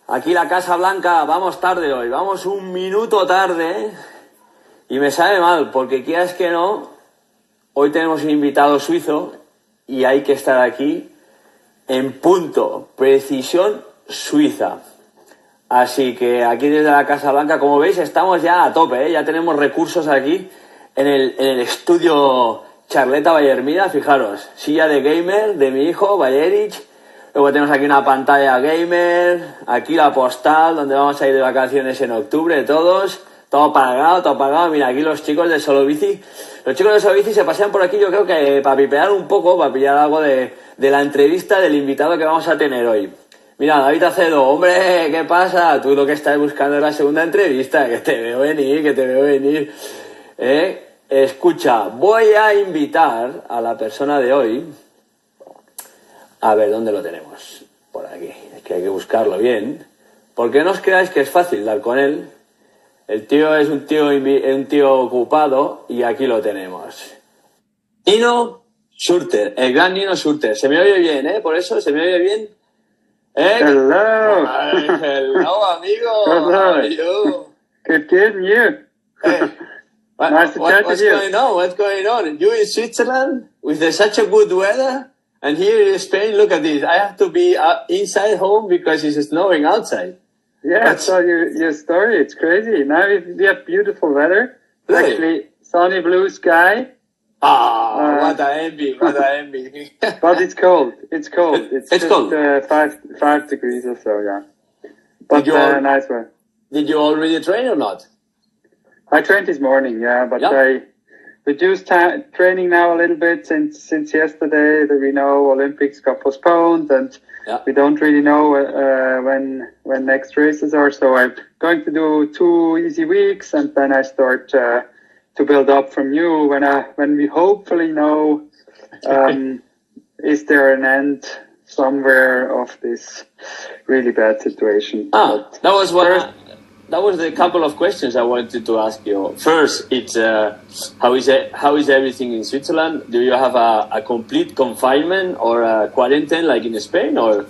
Aquí la Casa Blanca, vamos tarde hoy, vamos un minuto tarde, y me sabe mal, porque quieras que no, hoy tenemos un invitado suizo y hay que estar aquí en punto, precisión suiza. Así que aquí desde la Casa Blanca, como veis, estamos ya a tope, ¿eh? Ya tenemos recursos aquí en el estudio Charleta by Hermida, fijaros, silla de gamer de mi hijo, Bayerich. Luego tenemos aquí una pantalla gamer, aquí la postal, donde vamos a ir de vacaciones en octubre todos. Todo pagado. Mira, aquí los chicos de Solo Bici. Los chicos de Solo Bici se pasean por aquí, yo creo que para pipear un poco, para pillar algo de la entrevista del invitado que vamos a tener hoy. Mira, David Acedo, hombre, ¿qué pasa? Tú lo que estás buscando es la segunda entrevista, que te veo venir. Escucha, voy a invitar a la persona de hoy. A ver, ¿dónde lo tenemos? Por aquí. Es que hay que buscarlo bien. Porque no os creáis que es fácil dar con él. El tío es un tío ocupado y aquí lo tenemos. Nino Schurter, el gran Nino Schurter. Se me oye bien, ¿eh? Por eso, ¿se me oye bien? Hello. Hello, amigo. Hello. How are you? Good, and you? Hey, Nice to chat with you. What's going on? You in Switzerland with such a good weather? And here in Spain, look at this. I have to be inside home because it's snowing outside. Yeah, I saw your story. It's crazy. Now we have beautiful weather. Really? Actually, sunny blue sky. What a envy. But it's cold. It's just cold. 5 degrees or so, yeah. But nice one. Did you already train or not? I trained this morning, yeah, but I reduced training now a little bit since yesterday. We know Olympics got postponed, and we don't really know when next races are. So I'm going to do 2 easy weeks, and then I start to build up from new when we hopefully know is there an end somewhere of this really bad situation. That was one. That was the couple of questions I wanted to ask you. First, it's how is everything in Switzerland? Do you have a complete confinement or a quarantine like in Spain, or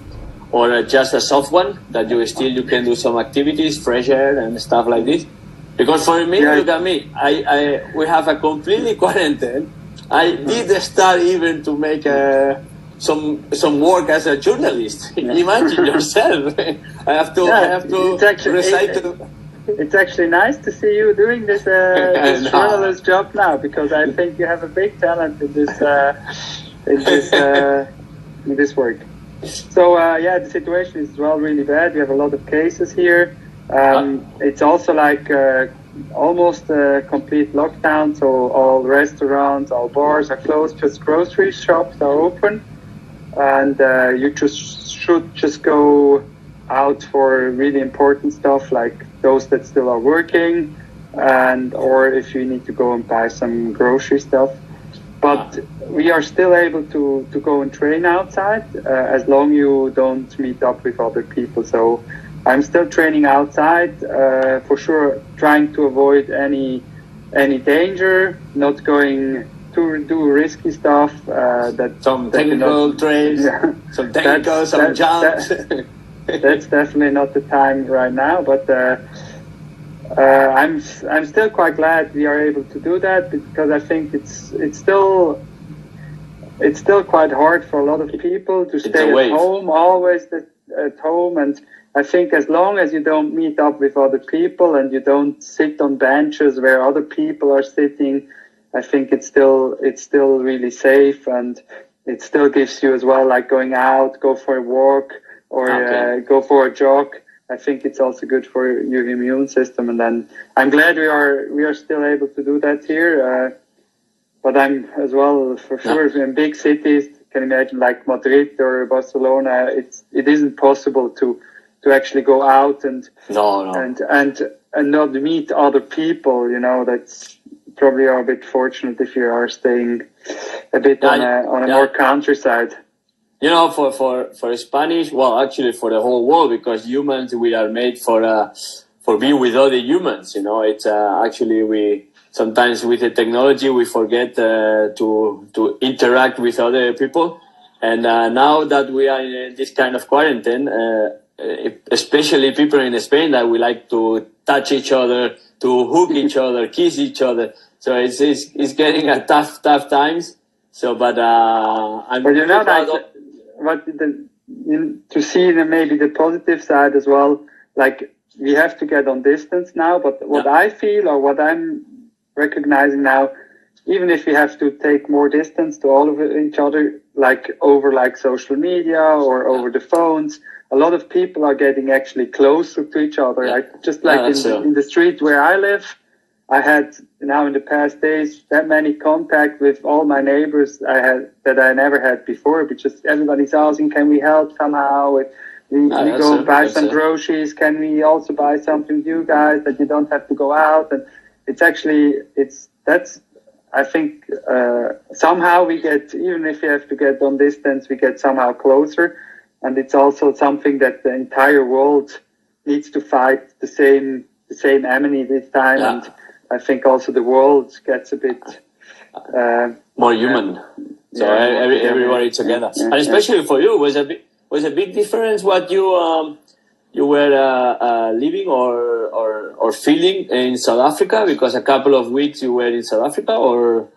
just a soft one that you can do some activities, fresh air and stuff like this? Because for me, look at me, we have a completely quarantine. I did start even to make some work as a journalist. Imagine yourself. I have to recite. It's actually nice to see you doing this journalist job now, because I think you have a big talent in this work. So the situation is really bad. We have a lot of cases here. It's also like almost a complete lockdown. So all restaurants, all bars are closed. Just grocery shops are open. And you should just go out for really important stuff, like those that still are working, or if you need to go and buy some grocery stuff. But we are still able to go and train outside as long you don't meet up with other people. So I'm still training outside, for sure, trying to avoid any danger, not going to do risky stuff. Some technical trades, some technical, some jumps. That's definitely not the time right now, but I'm still quite glad we are able to do that, because I think it's still quite hard for a lot of people to stay at home, always at home. And I think as long as you don't meet up with other people and you don't sit on benches where other people are sitting, I think it's still really safe, and it still gives you as well, like going out, go for a walk, or go for a jog. I think it's also good for your immune system. And then I'm glad we are still able to do that here. But I'm as well, for sure, in big cities, you can imagine like Madrid or Barcelona, it isn't possible to actually go out and not meet other people. You know, that's probably are a bit fortunate if you are staying a bit on a more countryside. You know, for Spanish, well, actually for the whole world, because humans, we are made for being with other humans. You know, it's actually sometimes with the technology we forget to interact with other people. And now that we are in this kind of quarantine, especially people in Spain, that we like to touch each other, to hug each other, kiss each other. So it's getting a tough times. So, but you know, like, to see maybe the positive side as well. Like, we have to get on distance now, but what I feel, or what I'm recognizing now, even if we have to take more distance to all of each other, like over like social media or over the phones, a lot of people are getting actually closer to each other. Like, just like in the street where I live, I had now in the past days that many contact with all my neighbors that I never had before, because everybody's asking, can we help somehow? We go buy some groceries. Can we also buy something with you guys that you don't have to go out? And it's actually, I think somehow we get, even if we have to get on distance, we get somehow closer. And it's also something that the entire world needs to fight the same enemy this time. Yeah. And I think also the world gets a bit more human. So everybody together, and especially for you, was a big difference what you were living or feeling in South Africa, because a couple of weeks you were in South Africa, or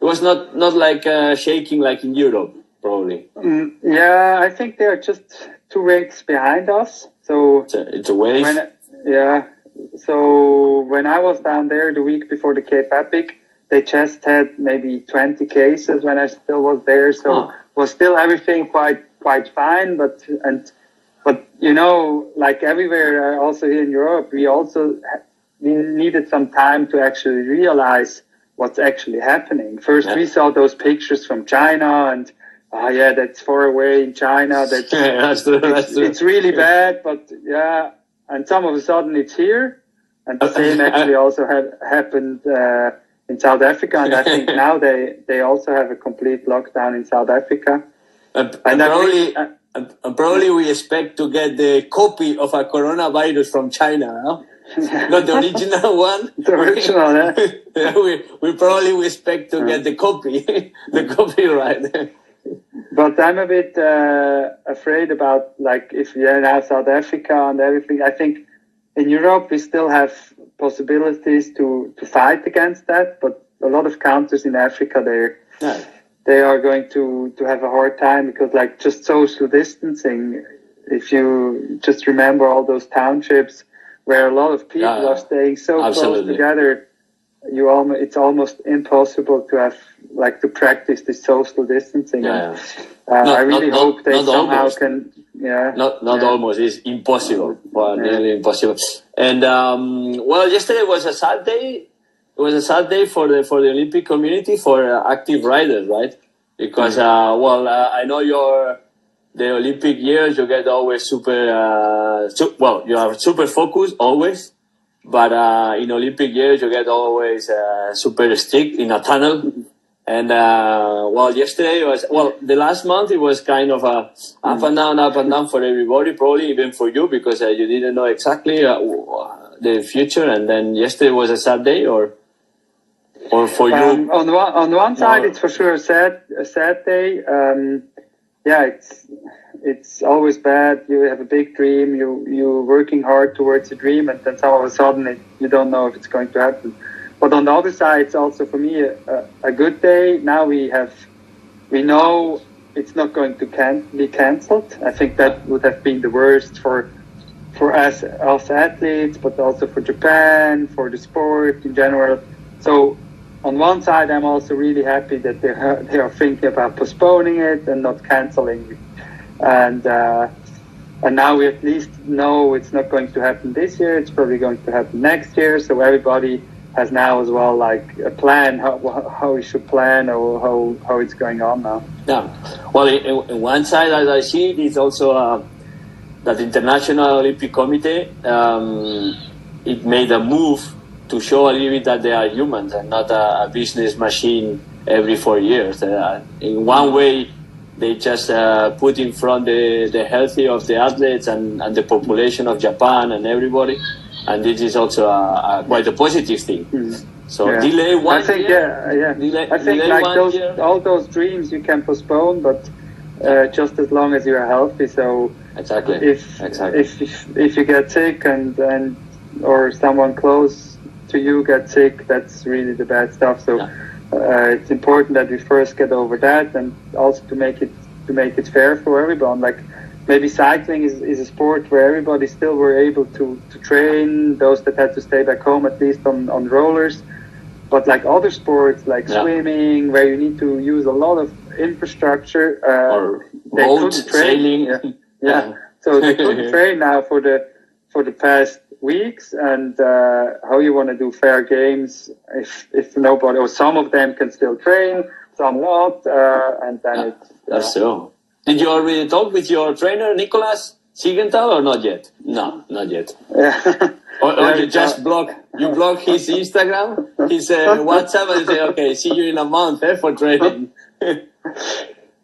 it was not like shaking like in Europe, probably. Yeah, I think they are just 2 weeks behind us. So it's a wave. So when I was down there the week before the Cape Epic, they just had maybe 20 cases when I still was there. So was still everything quite fine, but you know, like everywhere, also here in Europe, we needed some time to actually realize what's actually happening. First, we saw those pictures from China, and that's far away in China. That's true. It's really bad, but and some of a sudden it's here, and the same actually also happened in South Africa, and I think now they also have a complete lockdown in South Africa. And probably we expect to get the copy of a coronavirus from China, no? Not the original one. The original, we expect to get the copy, the copyright. But I'm a bit afraid about, like, if we are now South Africa and everything. I think in Europe we still have possibilities to fight against that, but a lot of countries in Africa, they are going to have a hard time, because like just social distancing, if you just remember all those townships where a lot of people are staying so close together, it's almost impossible to have, like, to practice this social distancing. I really hope they somehow almost. Can. Almost, it's impossible. Well, nearly impossible. And yesterday was a sad day. It was a sad day for the Olympic community, for active riders, right? Because I know the Olympic years, you get always super you are super focused always, but in Olympic years you get always super strict in a tunnel. And yesterday the last month it was kind of a up and down for everybody, probably even for you, because you didn't know exactly the future. And then yesterday was a sad day, or for you? On one side, it's for sure a sad day. It's always bad. You have a big dream. You're working hard towards a dream, and then all of a sudden you don't know if it's going to happen. But on the other side, it's also for me a good day. Now we know it's not going to be cancelled. I think that would have been the worst for us athletes, but also for Japan, for the sport in general. So on one side, I'm also really happy that they are thinking about postponing it and not cancelling it. And now we at least know it's not going to happen this year. It's probably going to happen next year. So everybody has now as well, like, a plan, how we should plan, or how it's going on now. Yeah. Well, in one side, as I see it, is also that International Olympic Committee, it made a move to show a little bit that they are humans and not a business machine every 4 years. In one way, they just put in front the health of the athletes and the population of Japan and everybody. And this is also quite a positive thing. Mm-hmm. So delay 1 year. I think like all those dreams you can postpone, but just as long as you are healthy. So exactly. If you get sick and or someone close to you gets sick, that's really the bad stuff. So it's important that we first get over that, and also to make it fair for everyone. Like maybe cycling is a sport where everybody still were able to train, those that had to stay back home at least on rollers. But like other sports, like swimming, where you need to use a lot of infrastructure, or boats, sailing. So they couldn't train now for the past weeks, and how you want to do fair games if nobody or some of them can still train, some not, and then that's so. Did you already talk with your trainer Nicolas Sigenthal or not yet? No, not yet. Or you just block his Instagram, his WhatsApp, and say, okay, see you in a month for training.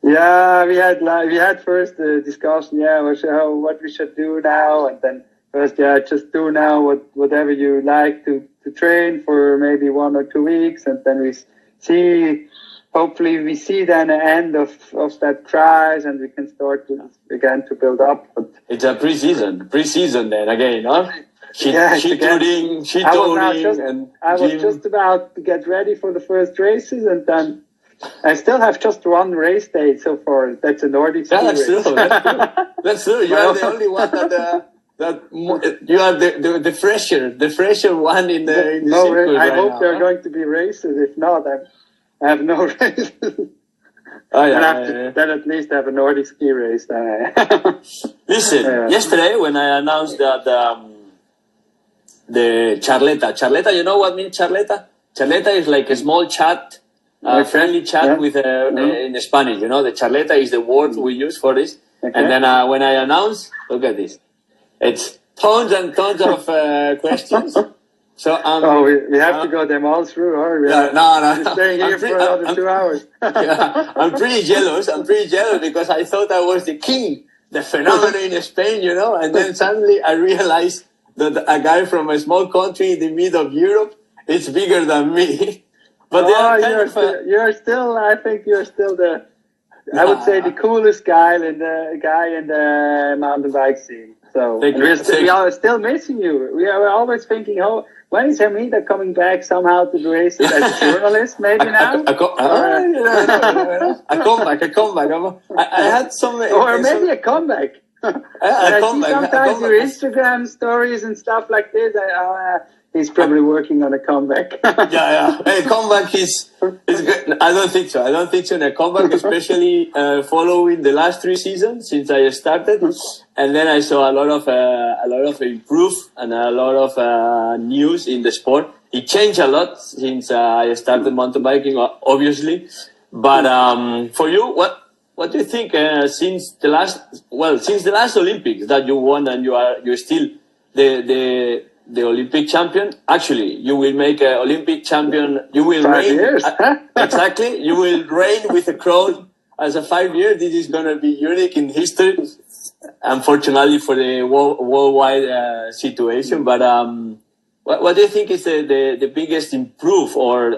Yeah, we had first a discussion, what we should do now, and then first, just do now whatever you like to train for maybe 1 or 2 weeks, and then we see. Hopefully, we see then an end of that crisis, and we can start again to build up. But it's a pre-season then again, huh? Sheet-touring, I was just about to get ready for the first races, and then I still have just one race day so far. That's a Nordic ski race. That's true. You are the only one that you are the fresher one in the circuit I hope there are going to be races. If not, I have no races. Then at least have a Nordic ski race. Listen, yesterday when I announced that the Charleta, you know what means Charleta? Charleta is like a small chat, friendly chat with in Spanish. You know, the Charleta is the word we use for this. Okay. And then when I announced, look at this, it's tons and tons of questions. So we have to go them all through, or no. Staying here for another 2 hours. I'm pretty jealous because I thought I was the king, the phenomenon in Spain, you know. And then suddenly I realized that a guy from a small country in the middle of Europe is bigger than me. But you're still. I think you're still the. I would say the coolest guy in the mountain bike scene. So we are still missing you. We are always thinking, when is Hermida coming back somehow to the races as a journalist? Maybe now. A comeback. I had some. Or maybe a comeback. I see sometimes your Instagram stories and stuff like this. He's probably working on a comeback. Hey, comeback is good. I don't think so. In a comeback, especially following the last 3 seasons since I started, and then I saw a lot of improve and a lot of news in the sport. It changed a lot since I started mountain biking, obviously. But for you, what do you think since the last Olympics that you won and you're still the Olympic champion? Actually, you will make an Olympic champion. You will 5 years. Exactly. You will reign with a crown as a 5 year. This is going to be unique in history. Unfortunately for the worldwide situation, but what do you think is the biggest improve or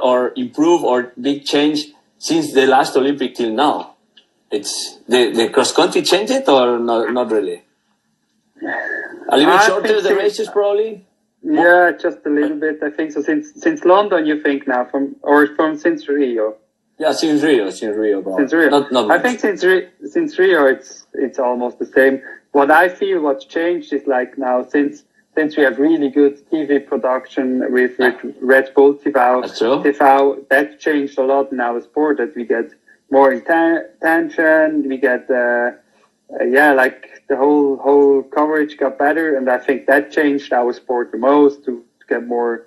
big change since the last Olympic till now? It's the cross country changed it or not really? A little bit shorter the races probably. Yeah, just a little bit. I think so. Since London, you think now since Rio? Yeah, since Rio, probably. Since Rio. Not I think since Rio, it's almost the same. What I feel what's changed is like now since we have really good TV production with Red Bull TV, that changed a lot in our sport. That we get more attention. We get like the whole coverage got better, and I think that changed our sport the most to get more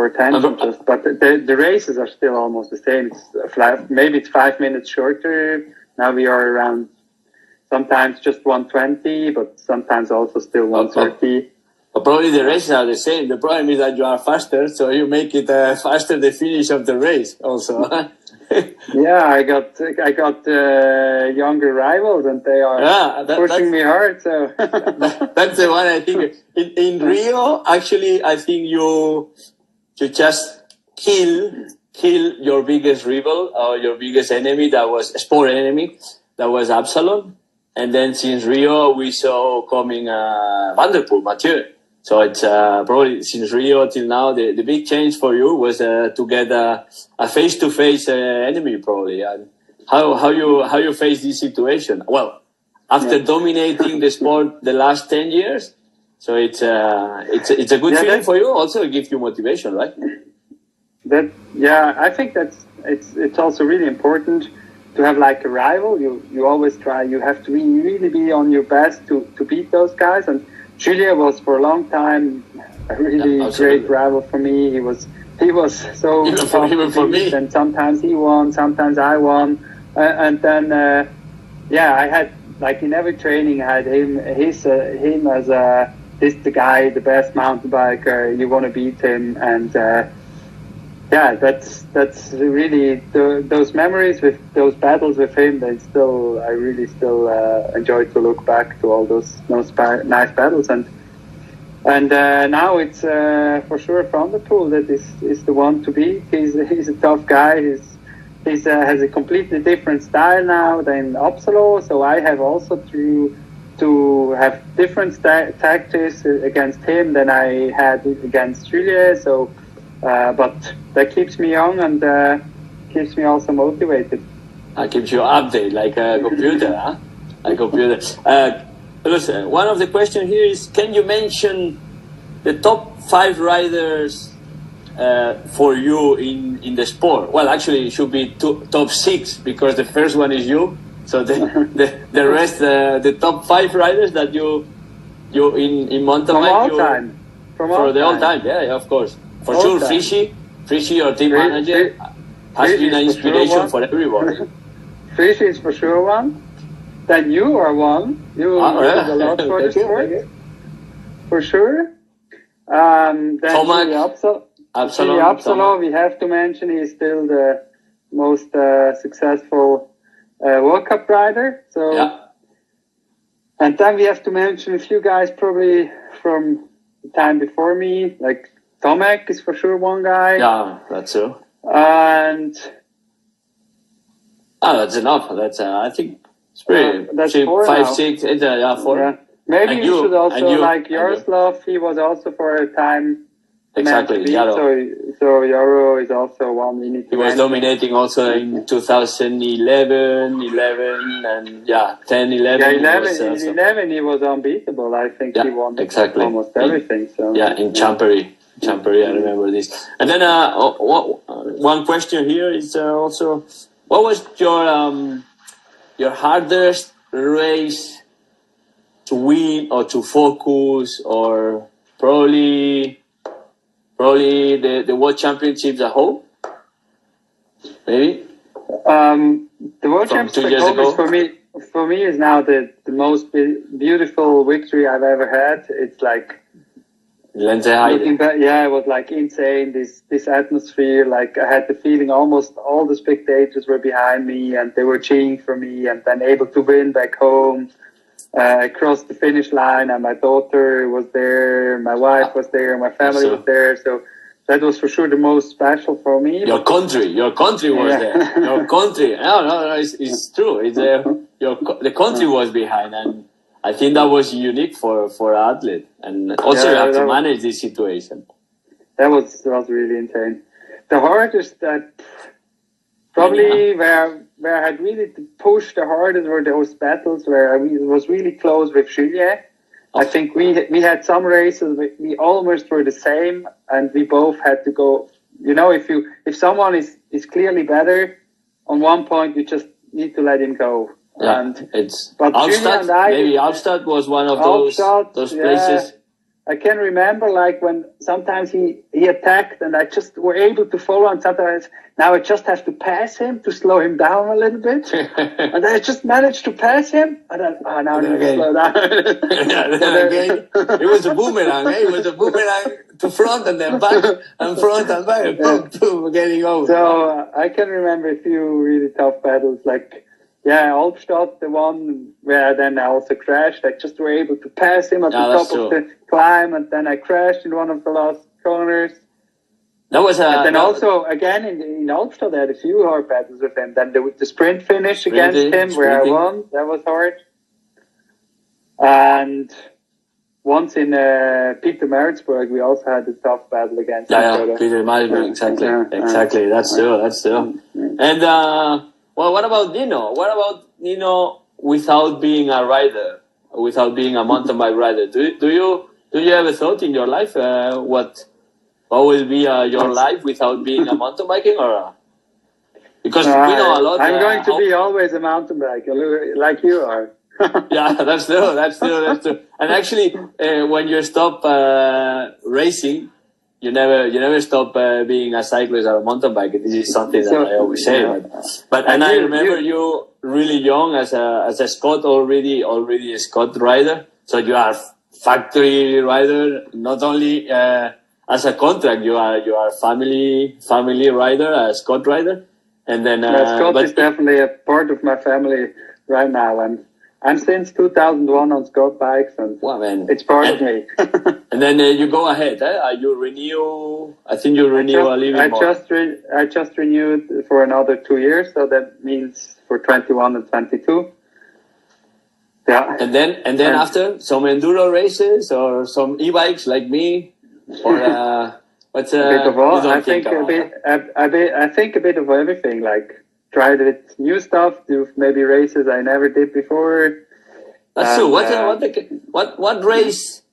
attention. But the races are still almost the same. Maybe it's 5 minutes shorter. Now we are around sometimes just 120, but sometimes also still 130. But probably the races are the same. The problem is that you are faster, so you make it faster the finish of the race also. Yeah, I got younger rivals, and they are pushing me hard. So that's the one I think. In Rio, actually, I think you just kill your biggest rival or your biggest enemy. That was a sport enemy, that was Absalon. And then since Rio, we saw coming Vanderpool, Mathieu. So it's probably since Rio till now, the big change for you was to get a face-to-face enemy, probably. And how you face this situation? Well, after dominating the sport the last 10 years, so it's a good feeling for you. Also, it gives you motivation, right? I think it's also really important to have like a rival. You always try. You have to really be on your best to beat those guys. And Julia was for a long time a really great rival for me. He was so even for me. And sometimes he won, sometimes I won, and then I had like in every training I had him as the guy, the best mountain biker. You want to beat him, and that's really those memories with those battles with him. I really still enjoy to look back to all those nice battles, and now it's for sure Vanderpool that is the one to beat. He's a tough guy. He has a completely different style now than Absalon, so I have also to have different tactics against him than I had against Julia. So, but that keeps me young and keeps me also motivated. Keeps you updated like a computer, huh? Like a computer. Listen, one of the questions here is: can you mention the top 5 riders for you in the sport? Well, actually, it should be top 6 because the first one is you. So the rest, the top 5 riders that you in mountain bike for the all time. Yeah, of course, for all sure. Frischi, your team manager, has been an inspiration for everybody. Frischi is for sure one. Then you are one. You did a lot for the sport, for sure. Then Absalon, we have to mention he's still the most successful World Cup rider. So, and then we have to mention a few guys probably from the time before me, like Tomek is for sure one guy. Yeah, that's true. And that's enough. That's I think it's pretty. That's 4 5, now. 6, 8, 4. Yeah. Maybe you should also like Jaroslav. He was also for a time. Exactly, Jaro. So Jaro is also one we need to He was dominating also in 2011, 10, 11. In 11 he was unbeatable. I think he won almost everything. So in Champery, I remember this. And then one question here is also, what was your hardest race to win or to focus, or probably the World Championships at home? Maybe? The World Championships at home is for me is now the most beautiful victory I've ever had. It's like looking back, it was like insane, this atmosphere. Like I had the feeling almost all the spectators were behind me and they were cheering for me, and then able to win back home. Across the finish line, and my daughter was there, my wife was there, my family was there, so that was for sure the most special for me. Your country was there. Your country, no, it's true. It's the country was behind, and I think that was unique for an athlete, and also you have to manage this situation. That was really insane. The hardest that probably where I had really to push the hardest were those battles where I was really close with Julien. I think we had some races we almost were the same, and we both had to go. You know, if someone is clearly better on one point, you just need to let him go. Yeah, but Alstad, maybe Alstad was one of those places. I can remember like when sometimes he attacked and I just were able to follow, and sometimes now I just have to pass him to slow him down a little bit. And I just managed to pass him, and then, now I need to slow down. It was a boomerang, eh? It was a boomerang to front and then back and front and back, boom, getting over. So I can remember a few really tough battles, like Albstadt, the one where then I also crashed. I just were able to pass him at the top of the climb, and then I crashed in one of the last corners. That was and then also again in Ulster they had a few hard battles with him. Then the sprint finish against him where I won, that was hard. And once in Peter Maritzburg we also had a tough battle against each other. Peter Maritzburg, exactly. That's true. And well, what about Nino? What about Nino without being a rider, without being a mountain bike rider? Do you ever thought in your life what will be your life without being a mountain biking, or because we know a lot. I'm going to be always a mountain biker, like you are. Yeah, that's true. And actually, when you stop racing, you never stop being a cyclist or a mountain biker. This is something that I always say. But I remember you really young as a Scott already a Scott rider. So you are factory rider, not only as a contract. You are family rider, a Scott rider, and then Scott is definitely a part of my family right now. I'm since 2001 on Scott bikes, and it's part of me. And then you go ahead. You renew. I think you renew a little bit more. I just renewed for another 2 years, so that means for 21 and 22. Yeah. And then after some enduro races or some e-bikes like me, or what's a bit of all. I think a bit of everything. Like try new stuff, do maybe races I never did before. That's true. What race?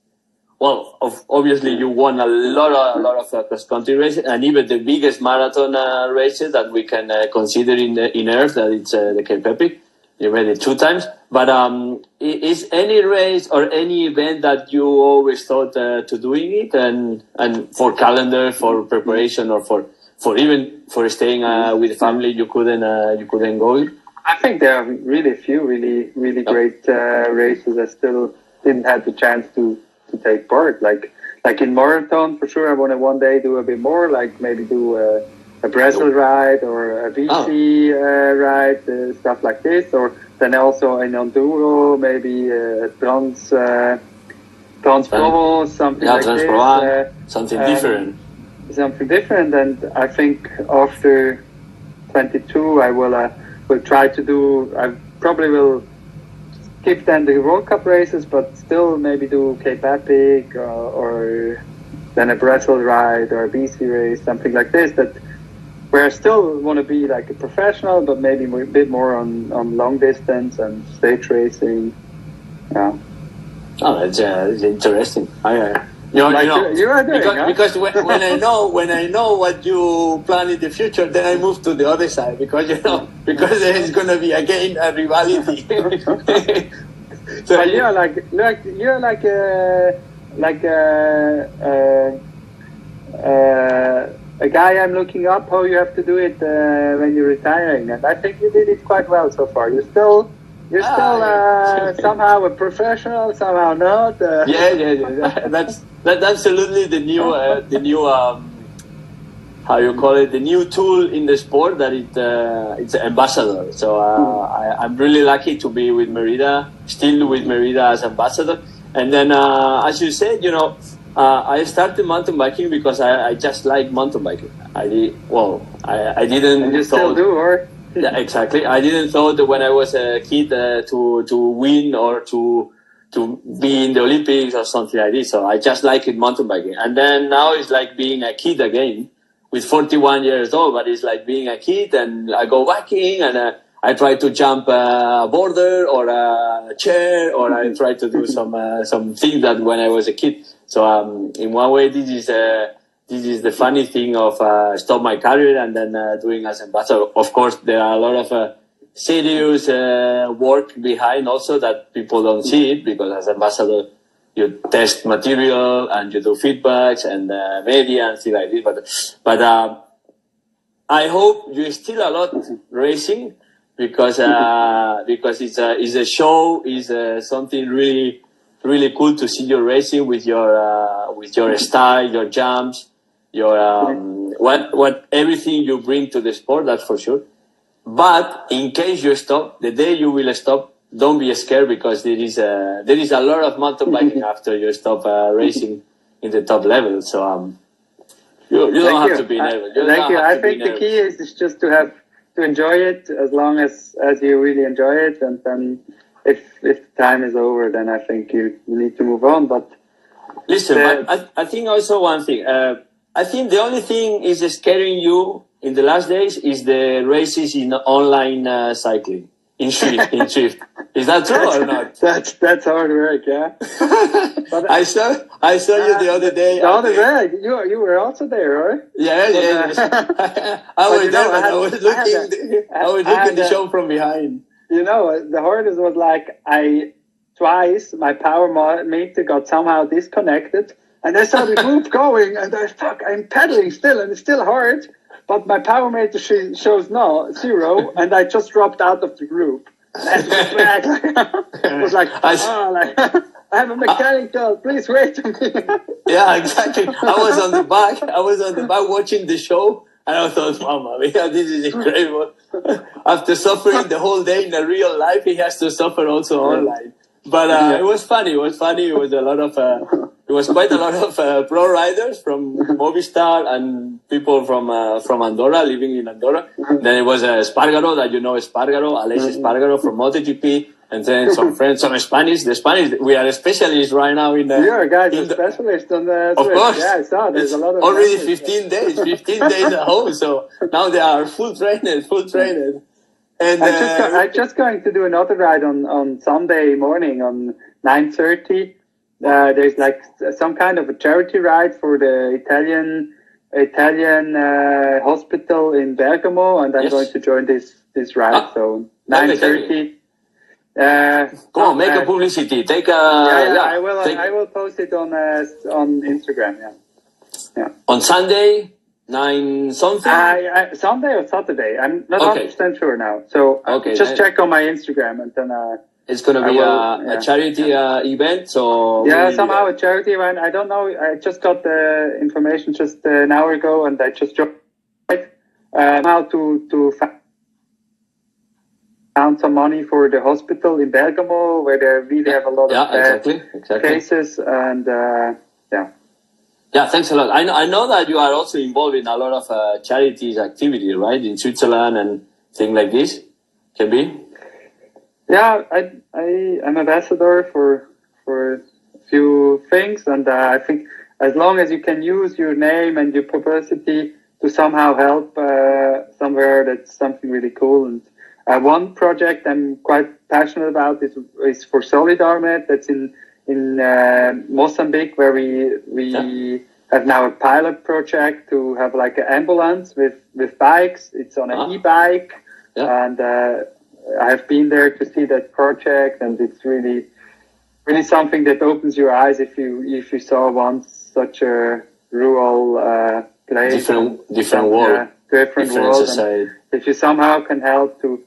Well, obviously you won a lot of cross country races, and even the biggest marathon races that we can consider in Earth, that it's the Cape Epic. You made it 2 times. But is any race or any event that you always thought to doing it, and for calendar, for preparation, or for even for staying with the family, you couldn't go? I think there are really few really great races I still didn't have the chance to take part. Like in marathon, for sure, I want to one day do a bit more, like maybe do a Brazil ride or a BC ride, stuff like this, or then also in enduro, maybe Trans-Provence, something like this. Something different. Something different, and I think after 22 I will try to do. I probably will skip then the World Cup races, but still maybe do Cape Epic or then a Brazil ride or a BC race, something like this. Where I still want to be like a professional, but maybe a bit more on long distance and stage racing. Yeah. Oh, that's interesting. You are doing, because when I know what you plan in the future, then I move to the other side, because there is going to be again a rivalry. So you're a guy I'm looking up how you have to do it when you're retiring, and I think you did it quite well so far. You're still somehow a professional, somehow not. Yeah. That's absolutely the new how you call it, the new tool in the sport, that it's ambassador. So I'm really lucky to be with Merida, still with Merida as ambassador. And then as you said, I started mountain biking because I just like mountain biking. I didn't. And you still do, or? Yeah, exactly. I didn't thought that when I was a kid to win or to be in the Olympics or something like this. So I just like it, mountain biking. And then now it's like being a kid again, with 41 years old. But it's like being a kid, and I go biking, and I try to jump a border or a chair, or I try to do some things that when I was a kid. So in one way, this is the funny thing of stop my career and then doing as ambassador. Of course, there are a lot of serious work behind also that people don't see it, because as ambassador you test material and you do feedbacks and media and things like this. But I hope you still a lot racing, because it's a show, is something really really cool to see you racing with your style, your jumps, your what everything you bring to the sport. That's for sure. But in case you stop, the day you will stop, don't be scared, because there is a lot of mountain biking after you stop racing in the top level. So You don't have to be nervous. Thank you. I think the key is just to enjoy it as long as you really enjoy it, and then if the time is over, then I think you need to move on. But listen, I think also one thing. I think the only thing is scaring you in the last days is the races in online cycling in Swift. Is that true or not? That's hard work, yeah. But I saw you the other day. The other day, you were also there, right? Yeah. I was there, but I was looking the show from behind. You know, the hardest was like twice my power meter got somehow disconnected, and I saw the group going, and I'm pedaling still, and it's still hard, but my power meter shows 0, and I just dropped out of the group. It was like, I have a mechanical, please wait a minute. Yeah, exactly. I was on the back watching the show, and I thought, Mama, this is incredible. After suffering the whole day in a real life, he has to suffer also online. But it was funny. It was funny. It was quite a lot of pro riders from Movistar and people from Andorra, living in Andorra. Then it was Espargaro, that you know Espargaro, Aleix Espargaro from MotoGP, and then some friends, some Spanish. The Spanish, we are specialists right now in the... You're a guy, a specialist on the Of course. Yeah, I saw. There's a lot of... Already 15 days at home, so now they are full trainers. And I'm just going to do another ride on Sunday morning on 9:30. There's like some kind of a charity ride for the Italian hospital in Bergamo, and I'm going to join this ride. So 9:30. Come on, make a publicity. Take a. I will. I will post it on Instagram. Yeah. On Sunday. 9 something? Sunday or Saturday. I'm not 100% sure now. So just check on my Instagram, and then it's going to be a charity event. So somehow a charity event. I don't know. I just got the information just an hour ago, and I just joined how to found some money for the hospital in Bergamo, where they really have a lot of cases, and Yeah, thanks a lot. I know that you are also involved in a lot of charities activity, right? In Switzerland and things like this. Can be? Yeah, I'm ambassador for a few things, and I think as long as you can use your name and your publicity to somehow help somewhere, that's something really cool. And one project I'm quite passionate about is for Solidarmed. That's in Mozambique, where we have now a pilot project to have like an ambulance with bikes. It's on an e-bike, and I've been there to see that project, and it's really something that opens your eyes if you saw once such a rural place, different world, different world. Society. If you somehow can help to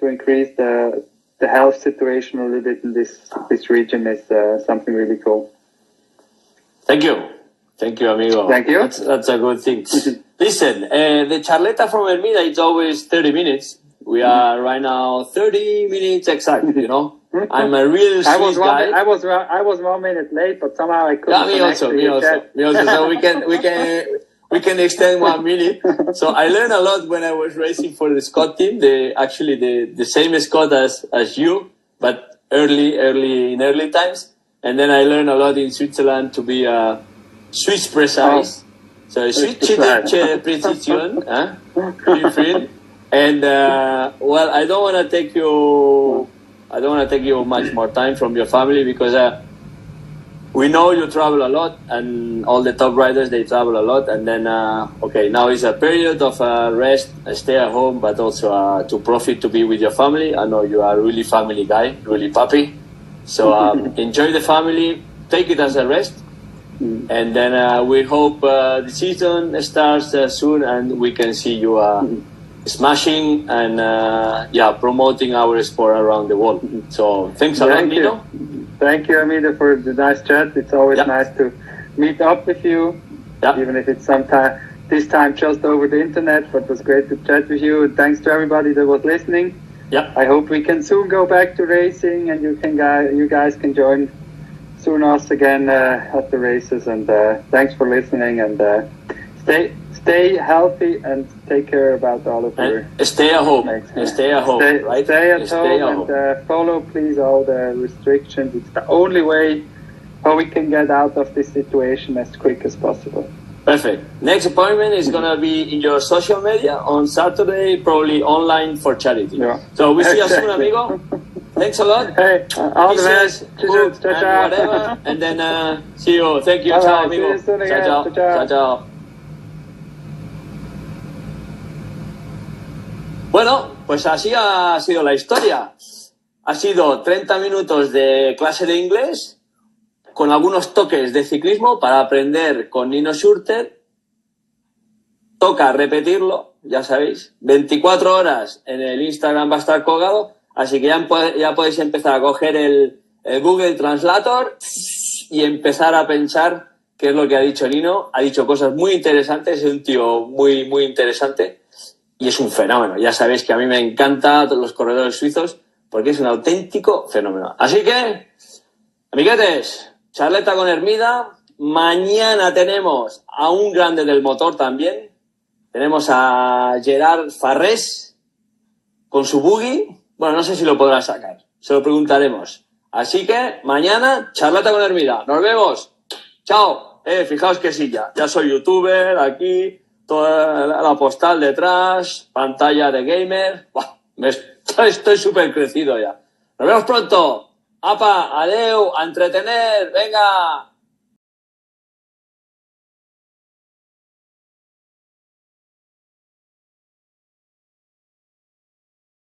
increase the health situation a little bit in this region, is something really cool. Thank you, amigo. Thank you. That's a good thing. Listen, the Charleta from Hermida, it's always 30 minutes. We are right now 30 minutes exact. You know, I'm a real Swiss guy. I was 1 minute late, but somehow I couldn't. Me also. So we can extend 1 minute. So I learned a lot when I was racing for the Scott team. The same Scott as you, but early times. And then I learned a lot in Switzerland to be Swiss precise. So Swiss precision, free. And I don't want to take you much more time from your family, because we know you travel a lot, and all the top riders, they travel a lot. And then, now is a period of rest, stay at home, but also to profit, to be with your family. I know you are a really family guy, really puppy. So enjoy the family, take it as a rest. And then we hope the season starts soon, and we can see you smashing and promoting our sport around the world. So thanks a lot, Nino. Thank you, Hermida, for the nice chat. It's always nice to meet up with you, even if it's this time just over the internet, but it was great to chat with you. And thanks to everybody that was listening. I hope we can soon go back to racing, and you guys can join soon us again at the races. And thanks for listening, and stay healthy and take care about all of your... Stay at home. Stay at home, right? Stay at home and follow, please, all the restrictions. It's the only way how we can get out of this situation as quick as possible. Perfect. Next appointment is going to be in your social media on Saturday, probably online for charity. Yeah. So we see you soon, amigo. Thanks a lot. Hey, all the best. Food and whatever. And then see you. Thank you. Chao, amigo. Chao, chao. Chao. Bueno, pues así ha sido la historia. Ha sido 30 minutos de clase de inglés con algunos toques de ciclismo para aprender con Nino Schurter. Toca repetirlo, ya sabéis. 24 horas en el Instagram va a estar colgado, así que ya podéis empezar a coger el Google Translator y empezar a pensar qué es lo que ha dicho Nino. Ha dicho cosas muy interesantes, es un tío muy, muy interesante y es un fenómeno. Ya sabéis que a mí me encantan los corredores suizos porque es un auténtico fenómeno. Así que, amiguetes, Charleta con Hermida. Mañana tenemos a un grande del motor también. Tenemos a Gerard Farrés con su buggy. Bueno, no sé si lo podrá sacar. Se lo preguntaremos. Así que mañana, Charleta con Hermida. Nos vemos. Chao. Fijaos que sí, ya soy youtuber aquí. Toda la postal detrás. Pantalla de gamer. Buah, estoy súper crecido ya. Nos vemos pronto. Apa, adeu, a entretener, venga.